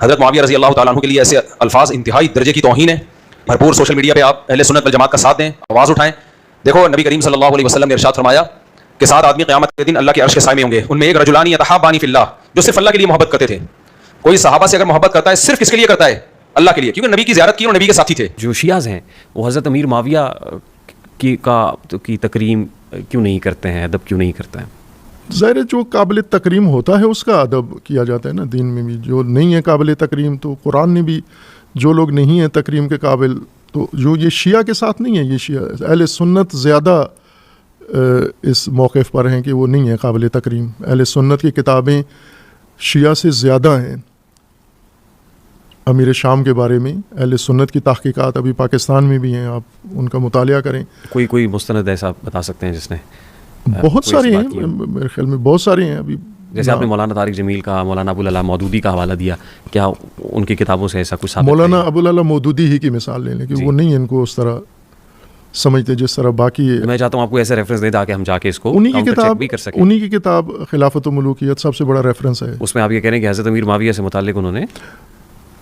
حضرت معاویہ رضی اللہ تعالیٰ عنہ کے لیے ایسے الفاظ انتہائی درجے کی توہین ہے. بھرپور سوشل میڈیا پہ آپ اہل سنت والجماعت کا ساتھ دیں, آواز اٹھائیں. دیکھو نبی کریم صلی اللہ علیہ وسلم نے ارشاد فرمایا کہ 7 آدمی قیامت کے دن اللہ کے عرش کے سائے میں ہوں گے, ان میں ایک رجلان یتحابان فی اللہ, جو صرف اللہ کے لیے محبت کرتے تھے. کوئی صحابہ سے اگر محبت کرتا ہے صرف کس کے لیے کرتا ہے؟ اللہ کے لیے, کیونکہ نبی کی زیارت کی اور نبی کے ساتھی تھے. جو شیعہ ہیں وہ حضرت امیر معاویہ کی تکریم کیوں نہیں کرتے ہیں, ادب کیوں نہیں کرتے ہیں؟ ظاہر جو قابل تکریم ہوتا ہے اس کا ادب کیا جاتا ہے نا دین میں بھی. جو نہیں ہے قابل تکریم تو قرآن نے بھی جو لوگ نہیں ہیں تکریم کے قابل, تو جو یہ شیعہ کے ساتھ نہیں ہے, یہ شیعہ اہل سنت زیادہ اس موقف پر ہیں کہ وہ نہیں ہے قابل تکریم. اہل سنت کی کتابیں شیعہ سے زیادہ ہیں. امیر شام کے بارے میں اہل سنت کی تحقیقات ابھی پاکستان میں بھی ہیں, آپ ان کا مطالعہ کریں. کوئی مستند ایسا بتا سکتے ہیں جس نے؟ بہت سارے ہیں, میرے خیال میں بہت سارے ہیں. ابھی جیسے آپ نے مولانا طارق جمیل کا, مولانا ابوالعلا مودودی کا حوالہ دیا, کیا ان کی کتابوں سے ایسا کچھ ثابت ہے؟ مولانا ابوالعلا مودودی ہی کی مثال لے لیں کہ وہ نہیں ہے ان کو اس طرح سمجھتے جس طرح باقی ہے. میں چاہتا ہوں آپ کو ایسے ریفرنس دے تاکہ ہم جا کے اس کو چیک بھی کر سکیں. انہی کی کتاب خلافت و ملوکیت سب سے بڑا ریفرنس ہے. اس میں آپ یہ کہہ رہے ہیں کہ حضرت امیر معاویہ سے متعلق انہوں نے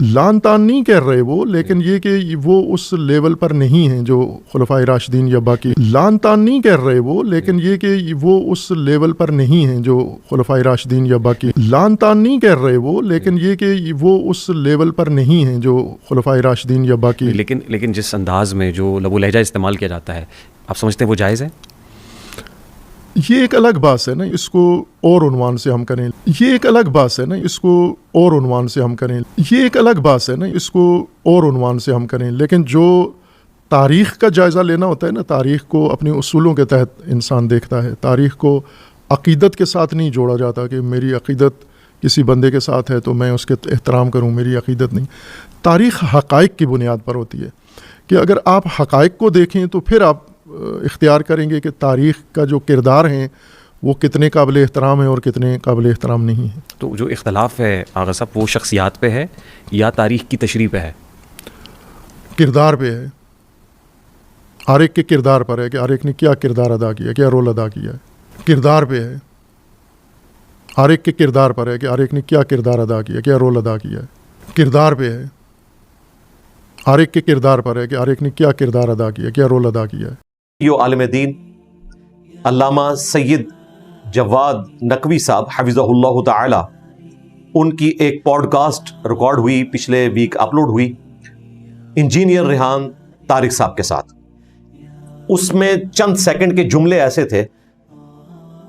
لان تان نہیں کہہ رہے وہ, لیکن یہ کہ وہ اس لیول پر نہیں ہیں جو خلفائے راشدین یا باقی. لان تان نہیں کہہ رہے وہ, لیکن یہ کہ وہ اس لیول پر نہیں ہیں جو خلفائے راشدین یا باقی. لان تان نہیں کہہ رہے وہ, لیکن یہ کہ وہ اس لیول پر نہیں ہیں جو خلفائے راشدین یا باقی. لیکن جس انداز میں جو لب و لہجہ استعمال کیا جاتا ہے, آپ سمجھتے ہیں وہ جائز ہے؟ یہ ایک الگ بات ہے نا, اس کو اور عنوان سے ہم کریں. یہ ایک الگ بات ہے نا, اس کو اور عنوان سے ہم کریں. یہ ایک الگ بات ہے نا, اس کو اور عنوان سے ہم کریں. لیکن جو تاریخ کا جائزہ لینا ہوتا ہے نا, تاریخ کو اپنے اصولوں کے تحت انسان دیکھتا ہے. تاریخ کو عقیدت کے ساتھ نہیں جوڑا جاتا کہ میری عقیدت کسی بندے کے ساتھ ہے تو میں اس کے احترام کروں, میری عقیدت نہیں. تاریخ حقائق کی بنیاد پر ہوتی ہے کہ اگر آپ حقائق کو دیکھیں تو پھر آپ اختیار کریں گے کہ تاریخ کا جو کردار ہیں وہ کتنے قابل احترام ہیں اور کتنے قابل احترام نہیں ہیں. تو جو اختلاف ہے آغا صاحب, وہ شخصیات پہ ہے یا تاریخ کی تشریح پہ ہے؟ کردار پہ ہے. ہر ایک کے کردار پر ہے کہ ہر ایک نے کیا کردار ادا کیا, کیا رول ادا کیا ہے. کردار پہ ہے. ہر ایک کے کردار پر ہے کہ ہر ایک نے کیا کردار ادا کیا, کیا رول ادا کیا ہے. کردار پہ ہے. ہر ایک کے کردار پر ہے کہ ہر ایک نے کیا کردار ادا کیا, کیا رول ادا کیا ہے. یو عالم دین علامہ سید جواد نقوی صاحب حفظہ اللہ تعالی, ان کی ایک پوڈ کاسٹ ریکارڈ ہوئی, پچھلے ویک اپلوڈ ہوئی, انجینئر ریحان طارق صاحب کے ساتھ. اس میں چند سیکنڈ کے جملے ایسے تھے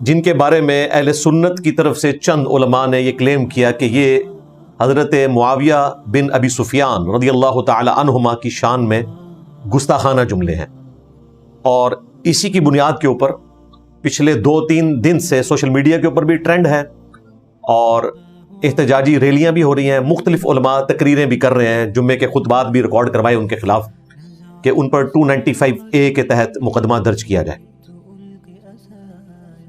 جن کے بارے میں اہل سنت کی طرف سے چند علماء نے یہ کلیم کیا کہ یہ حضرت معاویہ بن ابی سفیان رضی اللہ تعالی عنہما کی شان میں گستاخانہ جملے ہیں. اور اسی کی بنیاد کے اوپر پچھلے 2-3 دن سے سوشل میڈیا کے اوپر بھی ٹرینڈ ہے اور احتجاجی ریلیاں بھی ہو رہی ہیں. مختلف علماء تقریریں بھی کر رہے ہیں, جمعے کے خطبات بھی ریکارڈ کروائے ان کے خلاف کہ ان پر 295A کے تحت مقدمہ درج کیا جائے.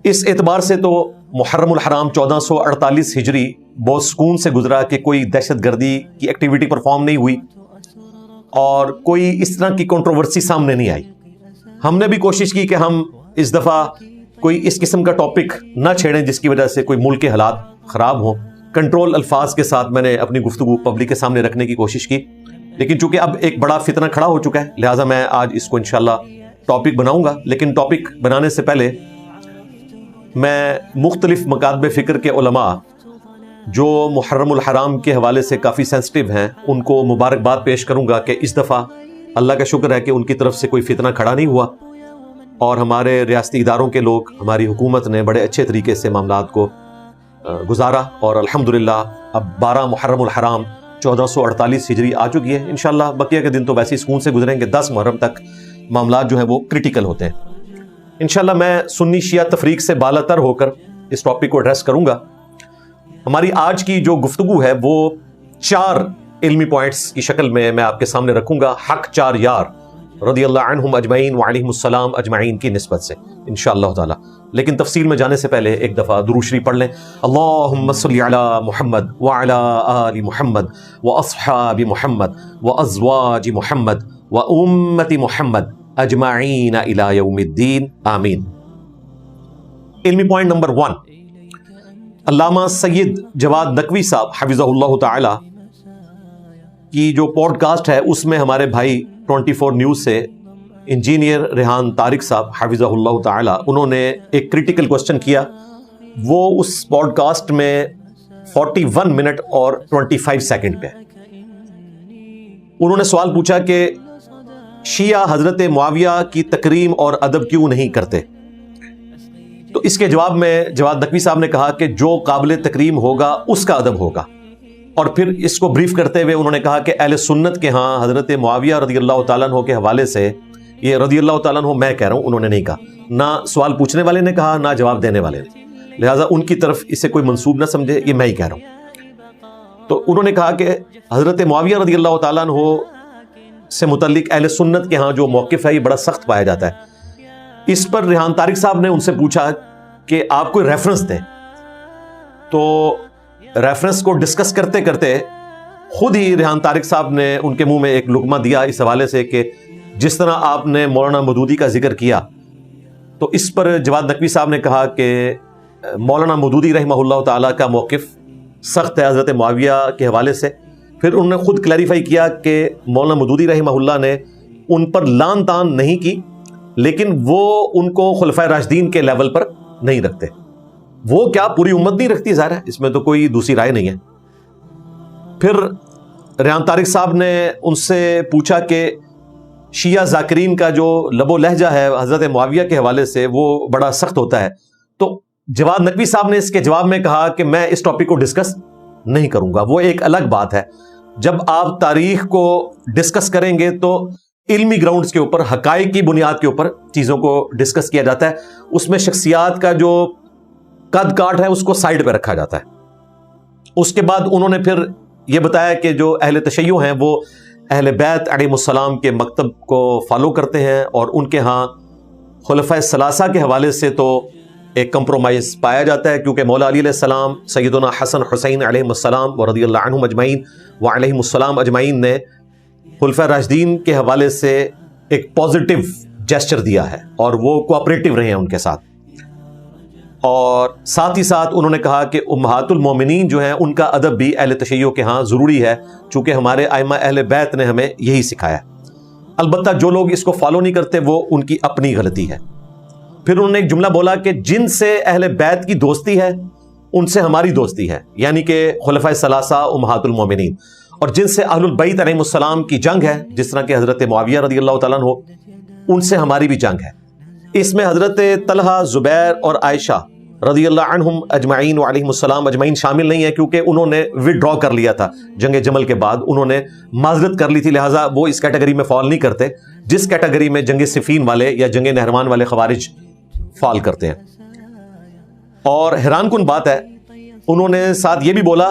اس اعتبار سے تو محرم الحرام 1448 ہجری بہت سکون سے گزرا کہ کوئی دہشت گردی کی ایکٹیویٹی پرفارم نہیں ہوئی اور کوئی اس طرح کی کنٹروورسی سامنے نہیں آئی. ہم نے بھی کوشش کی کہ ہم اس دفعہ کوئی اس قسم کا ٹاپک نہ چھیڑیں جس کی وجہ سے کوئی ملک کے حالات خراب ہوں. کنٹرول الفاظ کے ساتھ میں نے اپنی گفتگو پبلک کے سامنے رکھنے کی کوشش کی, لیکن چونکہ اب ایک بڑا فتنہ کھڑا ہو چکا ہے لہٰذا میں آج اس کو انشاءاللہ ٹاپک بناؤں گا. لیکن ٹاپک بنانے سے پہلے میں مختلف مکاتب فکر کے علماء جو محرم الحرام کے حوالے سے کافی سینسٹیو ہیں ان کو مبارکباد پیش کروں گا کہ اس دفعہ اللہ کا شکر ہے کہ ان کی طرف سے کوئی فتنہ کھڑا نہیں ہوا اور ہمارے ریاستی اداروں کے لوگ, ہماری حکومت نے بڑے اچھے طریقے سے معاملات کو گزارا اور الحمدللہ اب 12 محرم الحرام 1448 ہجری آ چکی ہے. انشاءاللہ بقیہ کے دن تو ویسے ہی سکون سے گزریں گے, 10 محرم تک معاملات جو ہیں وہ کرٹیکل ہوتے ہیں. انشاءاللہ میں سنی شیعہ تفریق سے بالاتر ہو کر اس ٹاپک کو ایڈریس کروں گا. ہماری آج کی جو گفتگو ہے وہ 4 علمی پوائنٹس کی شکل میں آپ کے سامنے رکھوں گا, حق 4 یار رضی اللہ عنہم اجمعین وعلیہم السلام اجمعین کی نسبت سے انشاءاللہ تعالی. لیکن تفصیل میں جانے سے پہلے ایک دفعہ درود شریف پڑھ لیں. اللہم صلی علی محمد وعلی آل محمد واصحاب محمد وازواج محمد وامت محمد اجمعین الی یوم الدین آمین. علمی پوائنٹ نمبر 1, علامہ سید جواد نقوی صاحب حفظہ اللہ تعالی کی جو پوڈ کاسٹ ہے اس میں ہمارے بھائی 24 نیوز سے انجینئر ریحان طارق صاحب حفظہ اللہ تعالی انہوں نے ایک کریٹیکل کوسچن کیا. وہ اس پوڈ کاسٹ میں 41 منٹ اور 25 سیکنڈ پہ انہوں نے سوال پوچھا کہ شیعہ حضرت معاویہ کی تکریم اور ادب کیوں نہیں کرتے. تو اس کے جواب میں جواد نقوی صاحب نے کہا کہ جو قابل تکریم ہوگا اس کا ادب ہوگا. اور پھر اس کو بریف کرتے ہوئے انہوں نے کہا کہ اہل سنت کے ہاں حضرت معاویہ رضی اللہ تعالیٰ عنہ کے حوالے سے، یہ رضی اللہ تعالیٰ عنہ میں کہہ رہا ہوں، انہوں نے نہیں کہا، نہ سوال پوچھنے والے نے کہا نہ جواب دینے والے نے، لہٰذا ان کی طرف اسے کوئی منسوب نہ سمجھے، یہ میں ہی کہہ رہا ہوں. تو انہوں نے کہا کہ حضرت معاویہ رضی اللہ تعالیٰ عنہ سے متعلق اہل سنت کے ہاں جو موقف ہے یہ بڑا سخت پایا جاتا ہے. اس پر ریحان طارق صاحب نے ان سے پوچھا کہ آپ کوئی ریفرنس دیں. تو ریفرنس کو ڈسکس کرتے کرتے خود ہی ریحان طارق صاحب نے ان کے منہ میں ایک لقمہ دیا اس حوالے سے کہ جس طرح آپ نے مولانا مودودی کا ذکر کیا. تو اس پر جواد نقوی صاحب نے کہا کہ مولانا مودودی رحمہ اللہ تعالیٰ کا موقف سخت ہے حضرت معاویہ کے حوالے سے. پھر انہوں نے خود کلیریفائی کیا کہ مولانا مودودی رحمہ اللہ نے ان پر لان تان نہیں کی، لیکن وہ ان کو خلفائے راشدین کے لیول پر نہیں رکھتے. وہ کیا پوری امت نہیں رکھتی، ظاہر ہے اس میں تو کوئی دوسری رائے نہیں ہے. پھر ریحان طارق صاحب نے ان سے پوچھا کہ شیعہ ذاکرین کا جو لب و لہجہ ہے حضرت معاویہ کے حوالے سے وہ بڑا سخت ہوتا ہے. تو جواد نقوی صاحب نے اس کے جواب میں کہا کہ میں اس ٹاپک کو ڈسکس نہیں کروں گا، وہ ایک الگ بات ہے. جب آپ تاریخ کو ڈسکس کریں گے تو علمی گراؤنڈز کے اوپر، حقائق کی بنیاد کے اوپر چیزوں کو ڈسکس کیا جاتا ہے. اس میں شخصیات کا جو قد کاٹ ہے اس کو سائڈ پہ رکھا جاتا ہے. اس کے بعد انہوں نے پھر یہ بتایا کہ جو اہل تشیع ہیں وہ اہل بیت علیہ السلام کے مکتب کو فالو کرتے ہیں، اور ان کے ہاں خلفائے ثلاثہ کے حوالے سے تو ایک کمپرومائز پایا جاتا ہے، کیونکہ مولا علی علیہ السلام، سیدنا حسن حسین علیہ السلام و رضی اللہ عنہم اجمعین و علیہم السلام اجمعین نے خلفائے راشدین کے حوالے سے ایک پازیٹیو جیسچر دیا ہے اور وہ کوآپریٹو رہے ہیں ان کے ساتھ. اور ساتھ ہی ساتھ انہوں نے کہا کہ امہات المومنین جو ہیں ان کا ادب بھی اہل تشیع کے ہاں ضروری ہے، چونکہ ہمارے ائمہ اہل بیت نے ہمیں یہی سکھایا. البتہ جو لوگ اس کو فالو نہیں کرتے وہ ان کی اپنی غلطی ہے. پھر انہوں نے ایک جملہ بولا کہ جن سے اہل بیت کی دوستی ہے ان سے ہماری دوستی ہے، یعنی کہ خلفائے ثلاثہ امہات المومنین، اور جن سے اہل البیت علیہم السلام کی جنگ ہے جس طرح کہ حضرت معاویہ رضی اللہ تعالیٰ عنہ، ان سے ہماری بھی جنگ ہے. اس میں حضرت طلحہ، زبیر اور عائشہ رضی اللہ عنہم اجمعین و علیہم السلام اجمعین شامل نہیں ہے، کیونکہ انہوں نے وڈرا کر لیا تھا جنگ جمل کے بعد، انہوں نے معذرت کر لی تھی، لہٰذا وہ اس کیٹیگری میں فال نہیں کرتے جس کیٹیگری میں جنگ صفین والے یا جنگ نہروان والے خوارج فال کرتے ہیں. اور حیران کن بات ہے، انہوں نے ساتھ یہ بھی بولا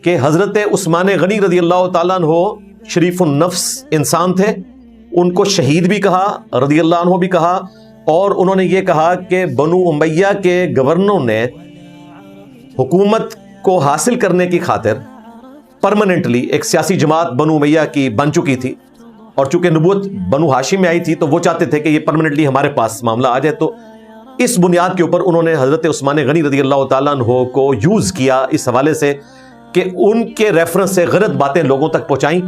کہ حضرت عثمان غنی رضی اللہ تعالیٰ عنہ شریف النفس انسان تھے، ان کو شہید بھی کہا، رضی اللہ عنہ بھی کہا، اور انہوں نے یہ کہا کہ بنو امیہ کے گورنروں نے حکومت کو حاصل کرنے کی خاطر پرماننٹلی ایک سیاسی جماعت بنو امیہ کی بن چکی تھی، اور چونکہ نبوت بنو ہاشم میں آئی تھی تو وہ چاہتے تھے کہ یہ پرماننٹلی ہمارے پاس معاملہ آ جائے. تو اس بنیاد کے اوپر انہوں نے حضرت عثمان غنی رضی اللہ تعالیٰ عنہ کو یوز کیا اس حوالے سے کہ ان کے ریفرنس سے غلط باتیں لوگوں تک پہنچائیں،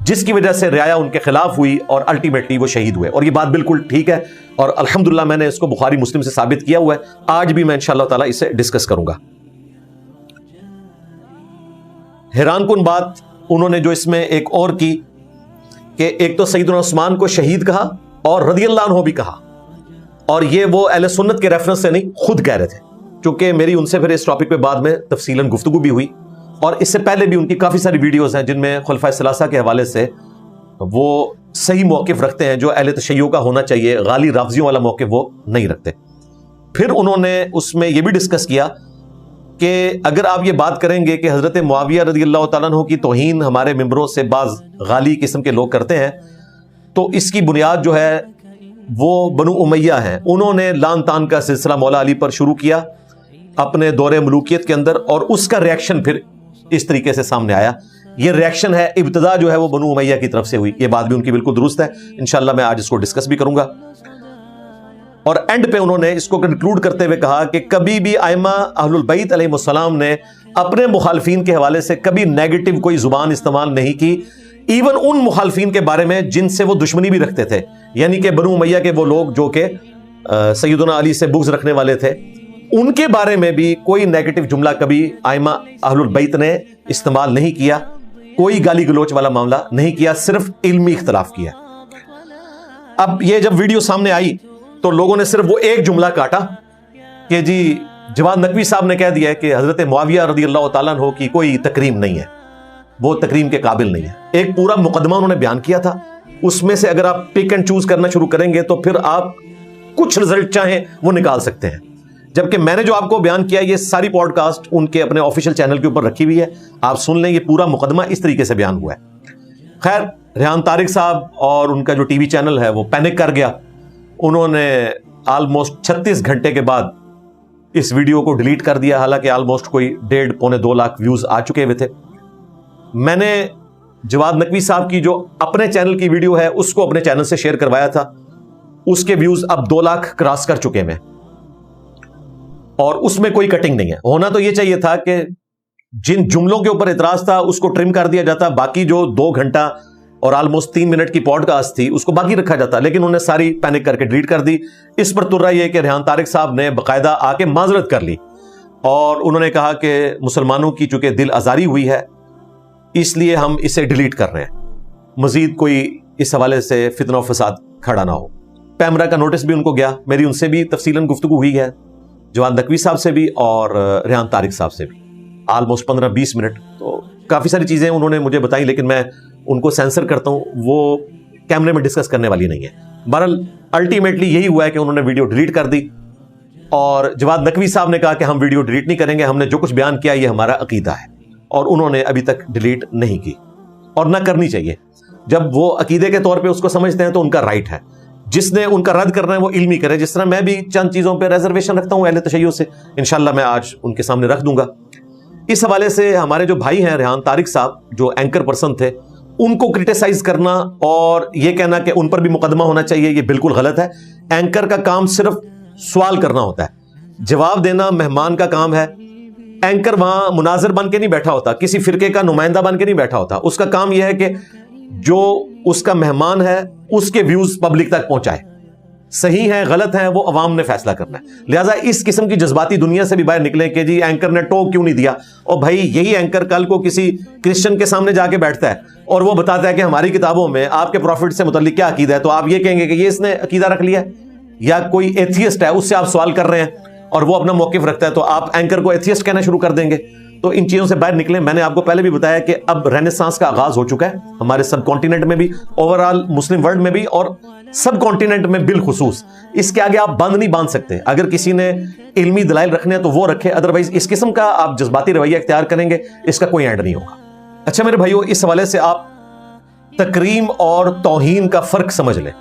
جس کی وجہ سے رعایا ان کے خلاف ہوئی اور الٹیمیٹلی وہ شہید ہوئے. اور یہ بات بالکل ٹھیک ہے، اور الحمدللہ میں نے اس کو بخاری مسلم سے ثابت کیا ہوا ہے، آج بھی میں انشاءاللہ تعالیٰ اسے ڈسکس کروں گا. حیران کن بات انہوں نے جو اس میں ایک اور کی کہ ایک تو سیدنا عثمان کو شہید کہا اور رضی اللہ عنہ بھی کہا، اور یہ وہ اہل سنت کے ریفرنس سے نہیں، خود کہہ رہے تھے. چونکہ میری ان سے پھر اس ٹاپک پہ بعد میں تفصیلاً گفتگو بھی ہوئی، اور اس سے پہلے بھی ان کی کافی ساری ویڈیوز ہیں جن میں خلفائے ثلاثہ کے حوالے سے وہ صحیح موقف رکھتے ہیں جو اہل تشیع کا ہونا چاہیے، غالی رافضیوں والا موقف وہ نہیں رکھتے. پھر انہوں نے اس میں یہ بھی ڈسکس کیا کہ اگر آپ یہ بات کریں گے کہ حضرت معاویہ رضی اللہ تعالیٰ عنہ کی توہین ہمارے ممبروں سے بعض غالی قسم کے لوگ کرتے ہیں، تو اس کی بنیاد جو ہے وہ بنو امیہ ہیں. انہوں نے لان تان کا سلسلہ مولا علی پر شروع کیا اپنے دور ملوکیت کے اندر، اور اس کا ریاکشن پھر اس طریقے سے سامنے آیا. یہ ریاکشن ہے، ابتدا جو ہے وہ بنو امیہ کی طرف سے ہوئی. یہ بات بھی ان کی بالکل درست ہے، انشاءاللہ میں آج اس کو ڈسکس بھی کروں گا. اور اینڈ پہ انہوں نے اس کو کنکلوڈ کرتے ہوئے کہا کہ کبھی بھی ائمہ اہل البیت علیہ السلام نے اپنے مخالفین کے حوالے سے کبھی نیگیٹو کوئی زبان استعمال نہیں کی، ایون ان مخالفین کے بارے میں جن سے وہ دشمنی بھی رکھتے تھے، یعنی کہ بنو امیہ کے وہ لوگ جو کہ سیدنا علی سے بغض رکھنے والے تھے، ان کے بارے میں بھی کوئی نیگیٹو جملہ کبھی ائمہ اہل البیت نے استعمال نہیں کیا، کوئی گالی گلوچ والا معاملہ نہیں کیا، صرف علمی اختلاف کیا۔ اب یہ جب ویڈیو سامنے آئی تو لوگوں نے صرف وہ ایک جملہ کاٹا کہ جی جواد نقوی صاحب نے کہہ دیا ہے کہ حضرت معاویہ رضی اللہ تعالیٰ عنہ کی کوئی تکریم نہیں ہے، وہ تکریم کے قابل نہیں ہے۔ ایک پورا مقدمہ انہوں نے بیان کیا تھا، اس میں سے اگر آپ پک اینڈ چوز کرنا شروع کریں گے تو پھر آپ کچھ رزلٹ چاہیں وہ نکال سکتے ہیں، جبکہ میں نے جو آپ کو بیان کیا یہ ساری پوڈ کاسٹ ان کے اپنے آفیشیل چینل کے اوپر رکھی ہوئی ہے، آپ سن لیں، یہ پورا مقدمہ اس طریقے سے بیان ہوا ہے۔ خیر، ریحان طارق صاحب اور ان کا جو ٹی وی چینل ہے وہ پینک کر گیا، انہوں نے آلموسٹ 36 گھنٹے کے بعد اس ویڈیو کو ڈیلیٹ کر دیا، حالانکہ آلموسٹ کوئی 1.5-2 لاکھ ویوز آ چکے ہوئے تھے۔ میں نے جواد نقوی صاحب کی جو اپنے چینل کی ویڈیو ہے اس کو اپنے چینل سے شیئر کروایا تھا، اس کے ویوز اب 2 لاکھ کراس کر چکے ہیں، اور اس میں کوئی کٹنگ نہیں ہے۔ ہونا تو یہ چاہیے تھا کہ جن جملوں کے اوپر اعتراض تھا اس کو ٹرم کر دیا جاتا، باقی جو 2 گھنٹہ اور آلموسٹ 3 منٹ کی پوڈ کاسٹ تھی اس کو باقی رکھا جاتا، لیکن انہوں نے ساری پینک کر کے ڈیلیٹ کر دی۔ اس پر تر رہا یہ کہ ریحان طارق صاحب نے باقاعدہ آ کے معذرت کر لی اور انہوں نے کہا کہ مسلمانوں کی چونکہ دل آزاری ہوئی ہے اس لیے ہم اسے ڈیلیٹ کر رہے ہیں، مزید کوئی اس حوالے سے فتنہ و فساد کھڑا نہ ہو۔ پیمرا کا نوٹس بھی ان کو گیا، میری ان سے بھی تفصیلاً گفتگو ہوئی ہے، جواد نقوی صاحب سے بھی اور ریحان طارق صاحب سے بھی، آلموسٹ 15-20 منٹ، تو کافی ساری چیزیں انہوں نے مجھے بتائیں، لیکن میں ان کو سینسر کرتا ہوں، وہ کیمرے میں ڈسکس کرنے والی نہیں ہے۔ بہرحال الٹیمیٹلی یہی ہوا ہے کہ انہوں نے ویڈیو ڈیلیٹ کر دی، اور جواد نقوی صاحب نے کہا کہ ہم ویڈیو ڈیلیٹ نہیں کریں گے، ہم نے جو کچھ بیان کیا یہ ہمارا عقیدہ ہے، اور انہوں نے ابھی تک ڈیلیٹ نہیں کی اور نہ کرنی چاہیے۔ جب وہ عقیدے کے طور پہ اس کو سمجھتے ہیں تو ان کا رائٹ ہے، جس نے ان کا رد کرنا ہے وہ علمی کرے، جس طرح میں بھی چند چیزوں پہ ریزرویشن رکھتا ہوں اہل تشیع سے، انشاءاللہ میں آج ان کے سامنے رکھ دوں گا۔ اس حوالے سے ہمارے جو بھائی ہیں ریحان طارق صاحب جو اینکر پرسن تھے، ان کو کرٹیسائز کرنا اور یہ کہنا کہ ان پر بھی مقدمہ ہونا چاہیے یہ بالکل غلط ہے۔ اینکر کا کام صرف سوال کرنا ہوتا ہے، جواب دینا مہمان کا کام ہے۔ اینکر وہاں مناظر بن کے نہیں بیٹھا ہوتا، کسی فرقے کا نمائندہ بن کے نہیں بیٹھا ہوتا، اس کا کام یہ ہے کہ جو اس کا مہمان ہے اس کے ویوز پبلک تک پہنچائے، صحیح ہے غلط ہے وہ عوام نے فیصلہ کرنا ہے۔ لہٰذا اس قسم کی جذباتی دنیا سے بھی باہر نکلیں کہ جی اینکر نے ٹوک کیوں نہیں دیا، اور بھائی یہی اینکر کل کو کسی کرسچن کے سامنے جا کے بیٹھتا ہے اور وہ بتاتا ہے کہ ہماری کتابوں میں آپ کے پروفٹ سے متعلق کیا عقیدہ ہے، تو آپ یہ کہیں گے کہ یہ اس نے عقیدہ رکھ لیا ہے، یا کوئی ایتھیسٹ ہے اس سے آپ سوال کر رہے ہیں اور وہ اپنا موقف رکھتا ہے تو آپ اینکر کو ایتھیسٹ کہنا شروع کر دیں گے۔ تو ان چیزوں سے باہر نکلیں۔ میں نے آپ کو پہلے بھی بتایا کہ اب رینیسانس کا آغاز ہو چکا ہے ہمارے سب کانٹیننٹ میں بھی، اوورال مسلم ورلڈ میں بھی، اور سب کانٹیننٹ میں بالخصوص۔ اس کے آگے آپ بند نہیں باندھ سکتے، اگر کسی نے علمی دلائل رکھنے ہیں تو وہ رکھے، ادروائز اس قسم کا آپ جذباتی رویہ اختیار کریں گے اس کا کوئی اینڈ نہیں ہوگا۔ اچھا میرے بھائیو، اس حوالے سے آپ تکریم اور توہین کا فرق سمجھ لیں۔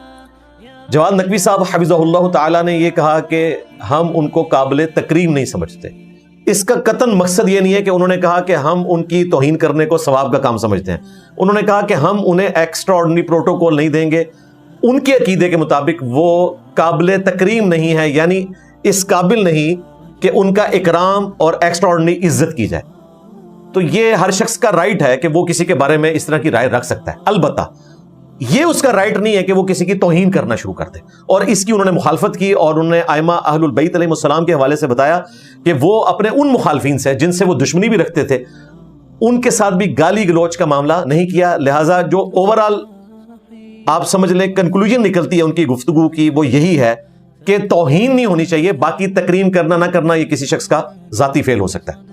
جواد نقوی صاحب حفظہ اللہ تعالیٰ نے یہ کہا کہ ہم ان کو قابل تکریم نہیں سمجھتے۔ اس کا قطعاً مقصد یہ نہیں ہے کہ انہوں نے کہا کہ ہم ان کی توہین کرنے کو ثواب کا کام سمجھتے ہیں، انہوں نے کہا کہ ہم انہیں ایکسٹرا آرڈنری پروٹوکول نہیں دیں گے، ان کے عقیدے کے مطابق وہ قابل تکریم نہیں ہے، یعنی اس قابل نہیں کہ ان کا اکرام اور ایکسٹرا آرڈنری عزت کی جائے۔ تو یہ ہر شخص کا رائٹ ہے کہ وہ کسی کے بارے میں اس طرح کی رائے رکھ سکتا ہے، البتہ یہ اس کا رائٹ نہیں ہے کہ وہ کسی کی توہین کرنا شروع کر دے، اور اس کی انہوں نے مخالفت کی، اور انہوں نے ائمہ اہل البیت علیہ السلام کے حوالے سے بتایا کہ وہ اپنے ان مخالفین سے جن سے وہ دشمنی بھی رکھتے تھے ان کے ساتھ بھی گالی گلوچ کا معاملہ نہیں کیا۔ لہٰذا جو اوورال آپ سمجھ لیں کنکلوژن نکلتی ہے ان کی گفتگو کی وہ یہی ہے کہ توہین نہیں ہونی چاہیے، باقی تکریم کرنا نہ کرنا یہ کسی شخص کا ذاتی فعل ہو سکتا ہے۔